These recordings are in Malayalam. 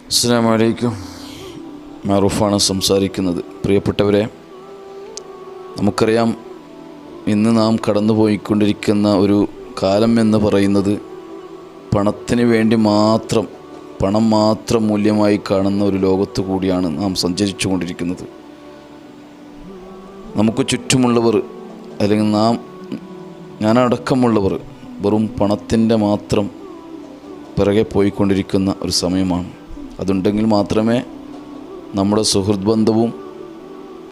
അസ്സലാമു അലൈക്കും. മാറൂഫാണ് സംസാരിക്കുന്നത്. പ്രിയപ്പെട്ടവരെ, നമുക്കറിയാം, ഇന്ന് നാം കടന്നുപോയിക്കൊണ്ടിരിക്കുന്ന ഒരു കാലം എന്ന് പറയുന്നത് പണത്തിന് വേണ്ടി മാത്രം, പണം മാത്രം മൂല്യമായി കാണുന്ന ഒരു ലോകത്ത് കൂടിയാണ് നാം സഞ്ചരിച്ചു കൊണ്ടിരിക്കുന്നത്. നമുക്ക് ചുറ്റുമുള്ളവർ, അല്ലെങ്കിൽ ഞാനടക്കമുള്ളവർ വെറും പണത്തിൻ്റെ മാത്രം പിറകെ പോയിക്കൊണ്ടിരിക്കുന്ന ഒരു സമയമാണ്. അതുണ്ടെങ്കിൽ മാത്രമേ നമ്മുടെ സുഹൃത്ത് ബന്ധവും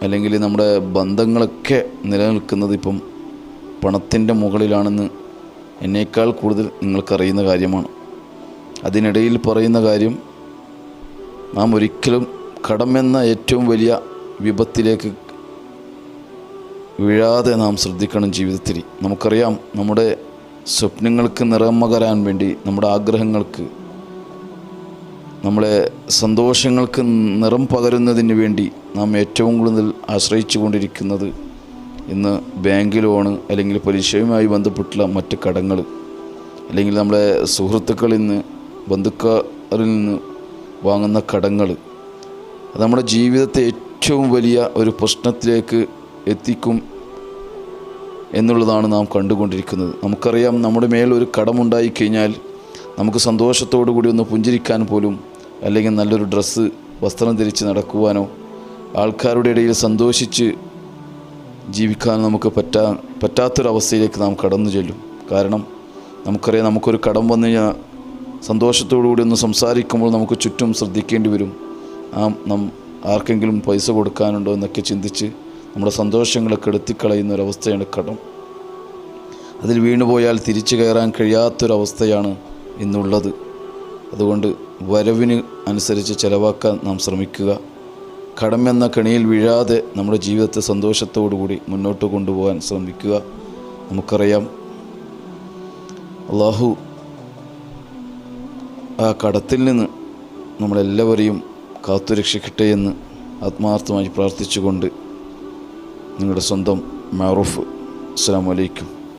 അല്ലെങ്കിൽ നമ്മുടെ ബന്ധങ്ങളൊക്കെ നിലനിൽക്കുന്നത് ഇപ്പം പണത്തിൻ്റെ മുകളിലാണെന്ന് എന്നേക്കാൾ കൂടുതൽ നിങ്ങൾക്കറിയുന്ന കാര്യമാണ്. അതിനിടയിൽ പറയുന്ന കാര്യം, നാം ഒരിക്കലും കടമെന്ന ഏറ്റവും വലിയ വിപത്തിലേക്ക് വീഴാതെ നാം ശ്രദ്ധിക്കണം ജീവിതത്തിൽ. നമുക്കറിയാം, നമ്മുടെ സ്വപ്നങ്ങൾക്ക് നിറം പകരാൻ വേണ്ടി, നമ്മുടെ ആഗ്രഹങ്ങൾക്ക്, നമ്മളെ സന്തോഷങ്ങൾക്ക് നിറം പകരുന്നതിന് വേണ്ടി നാം ഏറ്റവും കൂടുതൽ ആശ്രയിച്ചു കൊണ്ടിരിക്കുന്നത് ഇന്ന് ബാങ്ക് ലോണ്, അല്ലെങ്കിൽ പലിശയുമായി ബന്ധപ്പെട്ടുള്ള മറ്റ് കടങ്ങൾ, അല്ലെങ്കിൽ നമ്മളെ സുഹൃത്തുക്കളിൽ നിന്ന്, ബന്ധുക്കാരിൽ നിന്ന് വാങ്ങുന്ന കടങ്ങൾ. അത് നമ്മുടെ ജീവിതത്തെ ഏറ്റവും വലിയ ഒരു പ്രശ്നത്തിലേക്ക് എത്തിക്കും എന്നുള്ളതാണ് നാം കണ്ടുകൊണ്ടിരിക്കുന്നത്. നമുക്കറിയാം, നമ്മുടെ മേൽ ഒരു കടമുണ്ടായിക്കഴിഞ്ഞാൽ നമുക്ക് സന്തോഷത്തോടു കൂടി ഒന്ന് പുഞ്ചിരിക്കാൻ പോലും, അല്ലെങ്കിൽ നല്ലൊരു ഡ്രസ്സ്, വസ്ത്രം ധരിച്ച് നടക്കുവാനോ, ആൾക്കാരുടെ ഇടയിൽ സന്തോഷിച്ച് ജീവിക്കാൻ നമുക്ക് പറ്റാത്തൊരവസ്ഥയിലേക്ക് നാം കടന്നു ചെല്ലും. കാരണം നമുക്കറിയാം, നമുക്കൊരു കടം വന്നു കഴിഞ്ഞാൽ സന്തോഷത്തോടു കൂടി ഒന്ന് സംസാരിക്കുമ്പോൾ നമുക്ക് ചുറ്റും ശ്രദ്ധിക്കേണ്ടി വരും. ആർക്കെങ്കിലും പൈസ കൊടുക്കാനുണ്ടോ എന്നൊക്കെ ചിന്തിച്ച് നമ്മുടെ സന്തോഷങ്ങളൊക്കെ എടുത്തിക്കളയുന്നൊരവസ്ഥയാണ് കടം. അതിൽ വീണുപോയാൽ തിരിച്ചു കയറാൻ കഴിയാത്തൊരവസ്ഥയാണ് ഇന്നുള്ളത്. അതുകൊണ്ട് വരവിന് അനുസരിച്ച് ചിലവാക്കാൻ നാം ശ്രമിക്കുക. കടമെന്ന കെണിയിൽ വീഴാതെ നമ്മുടെ ജീവിതത്തെ സന്തോഷത്തോടു കൂടി മുന്നോട്ട് കൊണ്ടുപോകാൻ ശ്രമിക്കുക. നമുക്കറിയാം, അള്ളാഹു ആ കടത്തിൽ നിന്ന് നമ്മളെല്ലാവരെയും കാത്തുരക്ഷിക്കട്ടെ എന്ന് ആത്മാർത്ഥമായി പ്രാർത്ഥിച്ചുകൊണ്ട് നിങ്ങളുടെ സ്വന്തം മാറൂഫ്. അസ്സലാമു അലൈക്കും.